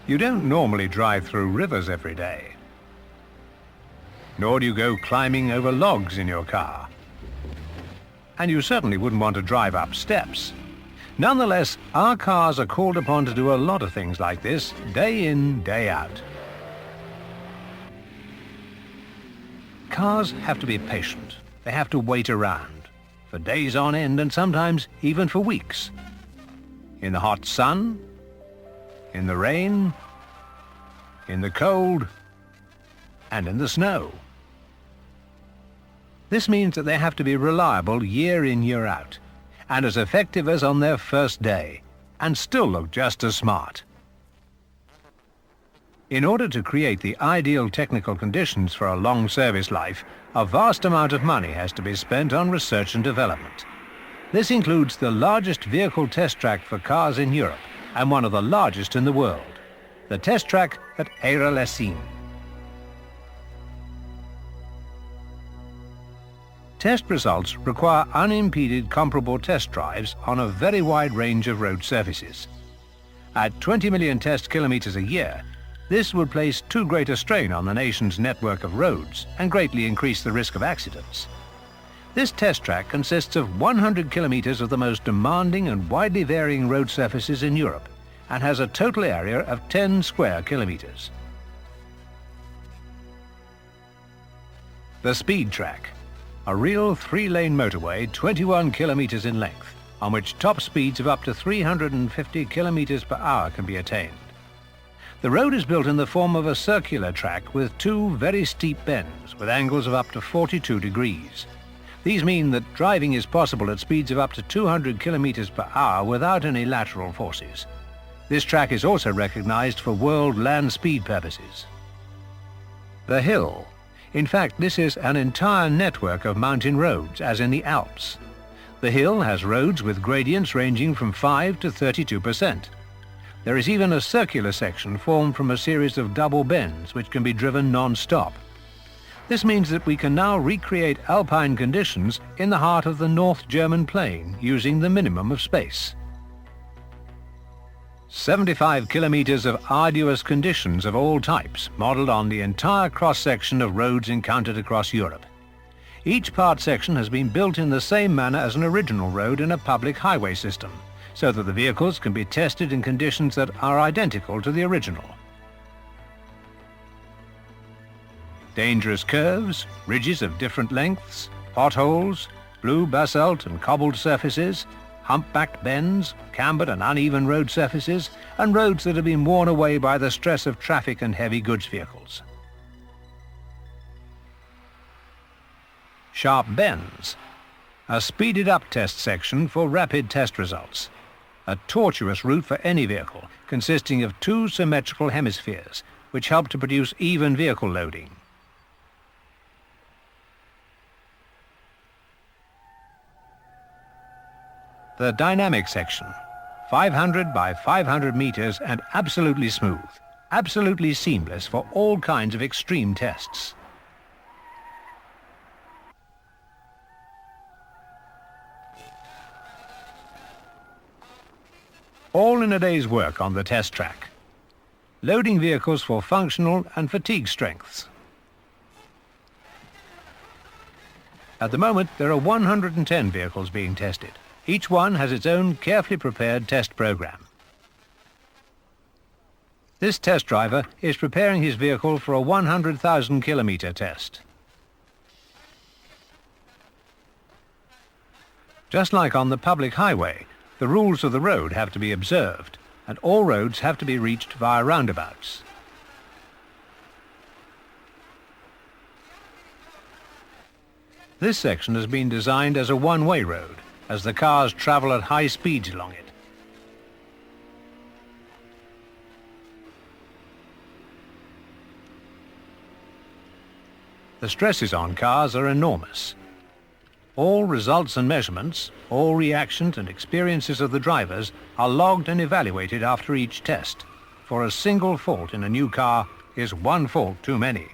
You don't normally drive through rivers every day. Nor do you go climbing over logs in your car. And you certainly wouldn't want to drive up steps. Nonetheless, our cars are called upon to do a lot of things like this, day in, day out. Cars have to be patient. They have to wait around, for days on end and sometimes even for weeks. In the hot sun, in the rain, in the cold, and in the snow. This means that they have to be reliable year in, year out, and as effective as on their first day, and still look just as smart. In order to create the ideal technical conditions for a long service life, a vast amount of money has to be spent on research and development. This includes the largest vehicle test track for cars in Europe, and one of the largest in the world, the test track at Ehra Lessien. Test results require unimpeded comparable test drives on a very wide range of road surfaces. At 20 million test kilometers a year, this would place too great a strain on the nation's network of roads and greatly increase the risk of accidents. This test track consists of 100 kilometers of the most demanding and widely varying road surfaces in Europe and has a total area of 10 square kilometers. The speed track. A real three-lane motorway 21 kilometers in length, on which top speeds of up to 350 kilometers per hour can be attained. The road is built in the form of a circular track with two very steep bends with angles of up to 42 degrees. These mean that driving is possible at speeds of up to 200 kilometers per hour without any lateral forces. This track is also recognized for world land speed purposes. The hill. In fact, this is an entire network of mountain roads, as in the Alps. The hill has roads with gradients ranging from 5 to 32%. There is even a circular section formed from a series of double bends which can be driven non-stop. This means that we can now recreate alpine conditions in the heart of the North German plain using the minimum of space. 75 kilometers of arduous conditions of all types, modeled on the entire cross-section of roads encountered across Europe. Each part section has been built in the same manner as an original road in a public highway system, so that the vehicles can be tested in conditions that are identical to the original. Dangerous curves, ridges of different lengths, potholes, blue basalt and cobbled surfaces, humpbacked bends, cambered and uneven road surfaces, and roads that have been worn away by the stress of traffic and heavy goods vehicles. Sharp bends. A speeded-up test section for rapid test results. A tortuous route for any vehicle, consisting of two symmetrical hemispheres, which help to produce even vehicle loading. The dynamic section, 500 by 500 meters and absolutely smooth, absolutely seamless for all kinds of extreme tests. All in a day's work on the test track. Loading vehicles for functional and fatigue strengths. At the moment, there are 110 vehicles being tested. Each one has its own carefully prepared test program. This test driver is preparing his vehicle for a 100,000 kilometer test. Just like on the public highway, the rules of the road have to be observed, and all roads have to be reached via roundabouts. This section has been designed as a one-way road, as the cars travel at high speeds along it. The stresses on cars are enormous. All results and measurements, all reactions and experiences of the drivers are logged and evaluated after each test, for a single fault in a new car is one fault too many.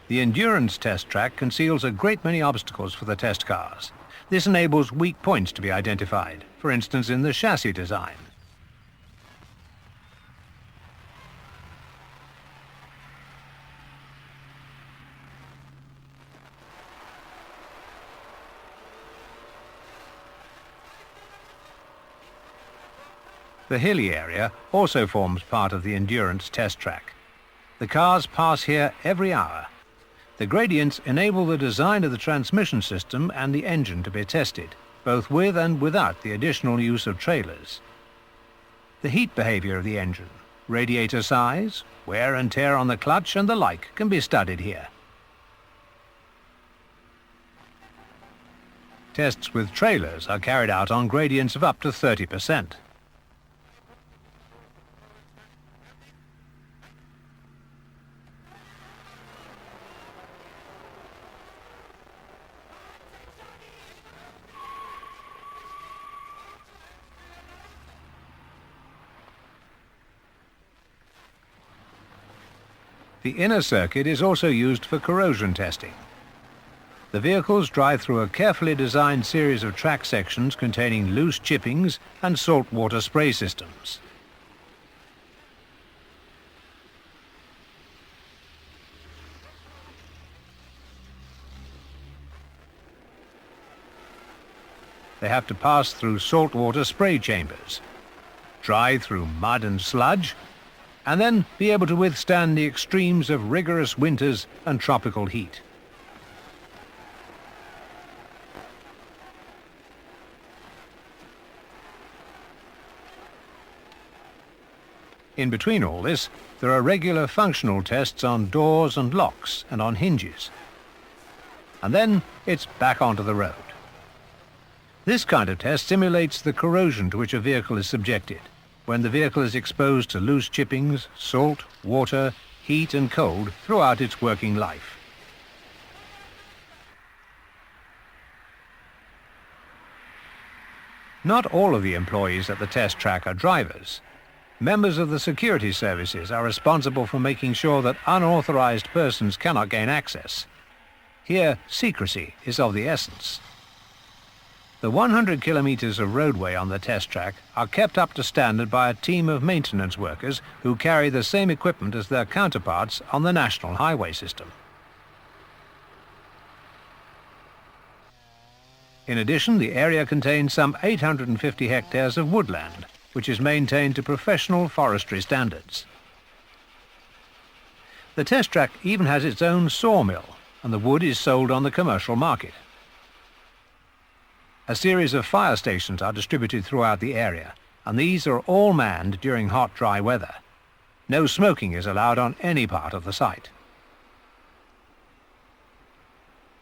The endurance test track conceals a great many obstacles for the test cars. This enables weak points to be identified, for instance in the chassis design. The hilly area also forms part of the endurance test track. The cars pass here every hour. The gradients enable the design of the transmission system and the engine to be tested, both with and without the additional use of trailers. The heat behavior of the engine, radiator size, wear and tear on the clutch and the like can be studied here. Tests with trailers are carried out on gradients of up to 30%. The inner circuit is also used for corrosion testing. The vehicles drive through a carefully designed series of track sections containing loose chippings and saltwater spray systems. They have to pass through saltwater spray chambers, drive through mud and sludge, and then be able to withstand the extremes of rigorous winters and tropical heat. In between all this, there are regular functional tests on doors and locks and on hinges. And then it's back onto the road. This kind of test simulates the corrosion to which a vehicle is subjected when the vehicle is exposed to loose chippings, salt, water, heat and cold throughout its working life. Not all of the employees at the test track are drivers. Members of the security services are responsible for making sure that unauthorized persons cannot gain access. Here, secrecy is of the essence. The 100 kilometers of roadway on the test track are kept up to standard by a team of maintenance workers who carry the same equipment as their counterparts on the national highway system. In addition, the area contains some 850 hectares of woodland, which is maintained to professional forestry standards. The test track even has its own sawmill, and the wood is sold on the commercial market. A series of fire stations are distributed throughout the area, and these are all manned during hot, dry weather. No smoking is allowed on any part of the site.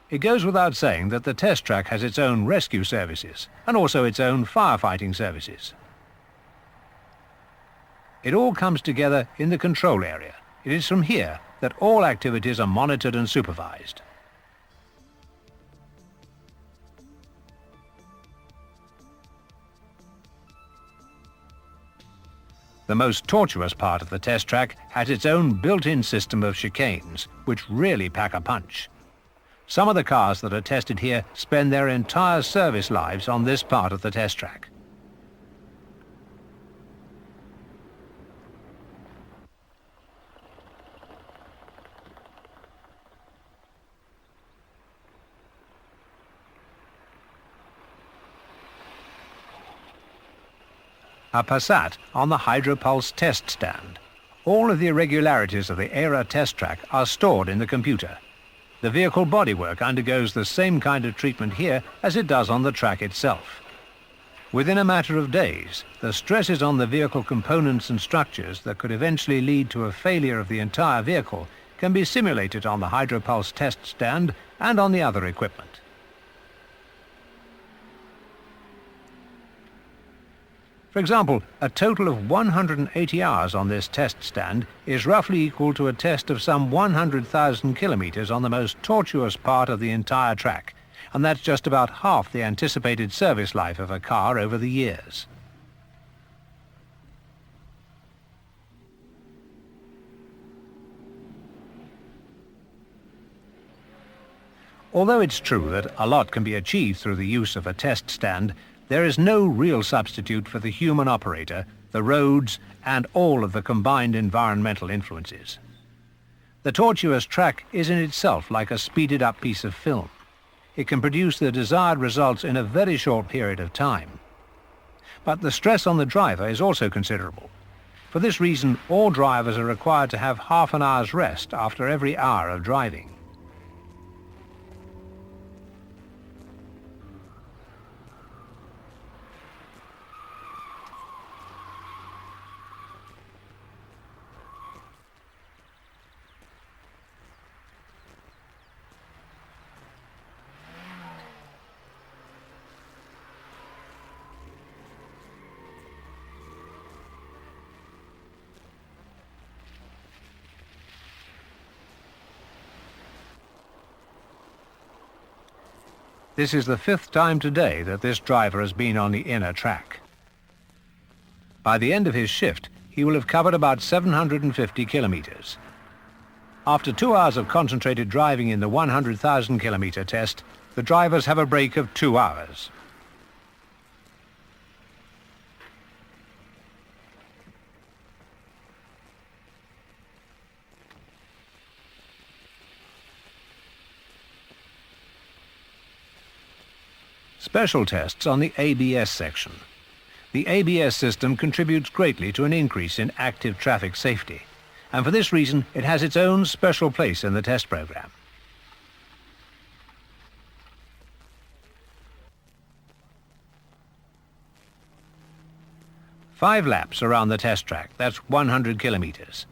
It goes without saying that the test track has its own rescue services and also its own firefighting services. It all comes together in the control area. It is from here that all activities are monitored and supervised. The most tortuous part of the test track has its own built-in system of chicanes, which really pack a punch. Some of the cars that are tested here spend their entire service lives on this part of the test track. A Passat on the Hydropulse test stand. All of the irregularities of the Ehra test track are stored in the computer. The vehicle bodywork undergoes the same kind of treatment here as it does on the track itself. Within a matter of days, the stresses on the vehicle components and structures that could eventually lead to a failure of the entire vehicle can be simulated on the Hydropulse test stand and on the other equipment. For example, a total of 180 hours on this test stand is roughly equal to a test of some 100,000 kilometers on the most tortuous part of the entire track, and that's just about half the anticipated service life of a car over the years. Although it's true that a lot can be achieved through the use of a test stand, there is no real substitute for the human operator, the roads, and all of the combined environmental influences. The tortuous track is in itself like a speeded-up piece of film. It can produce the desired results in a very short period of time. But the stress on the driver is also considerable. For this reason, all drivers are required to have half an hour's rest after every hour of driving. This is the 5th time today that this driver has been on the inner track. By the end of his shift, he will have covered about 750 kilometers. After 2 hours of concentrated driving in the 100,000 kilometer test, the drivers have a break of 2 hours. Special tests on the ABS section. The ABS system contributes greatly to an increase in active traffic safety, and for this reason it has its own special place in the test program. Five laps around the test track, that's 100 kilometers.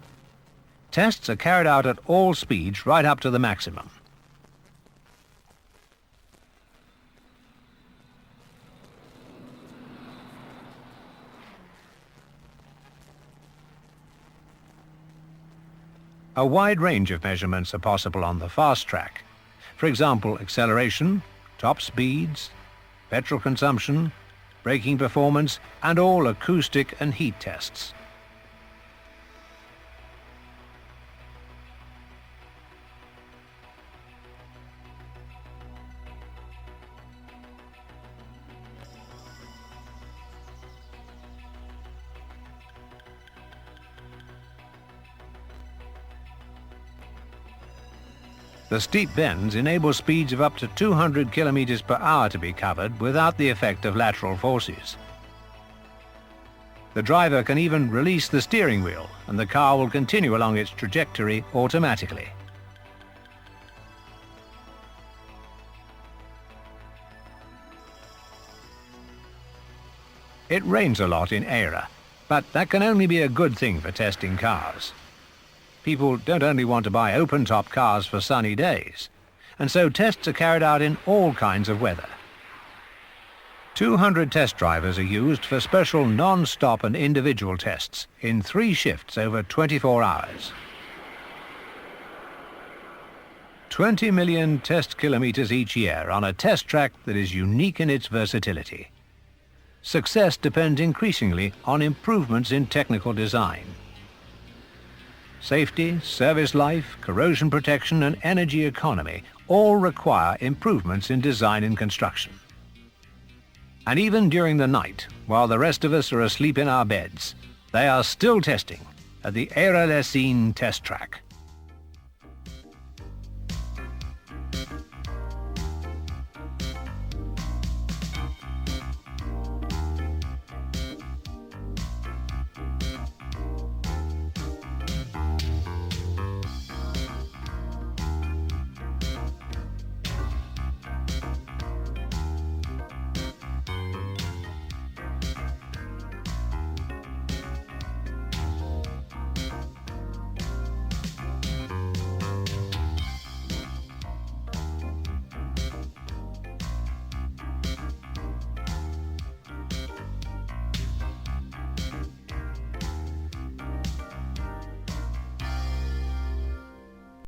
Tests are carried out at all speeds right up to the maximum. A wide range of measurements are possible on the fast track. For example, acceleration, top speeds, petrol consumption, braking performance, and all acoustic and heat tests. The steep bends enable speeds of up to 200 kilometers per hour to be covered without the effect of lateral forces. The driver can even release the steering wheel and the car will continue along its trajectory automatically. It rains a lot in Ehra, but that can only be a good thing for testing cars. People don't only want to buy open-top cars for sunny days, and so tests are carried out in all kinds of weather. 200 test drivers are used for special non-stop and individual tests in 3 shifts over 24 hours. 20 million test kilometers each year on a test track that is unique in its versatility. Success depends increasingly on improvements in technical design. Safety, service life, corrosion protection and energy economy all require improvements in design and construction. And even during the night, while the rest of us are asleep in our beds, they are still testing at the Ehra Lessien test track.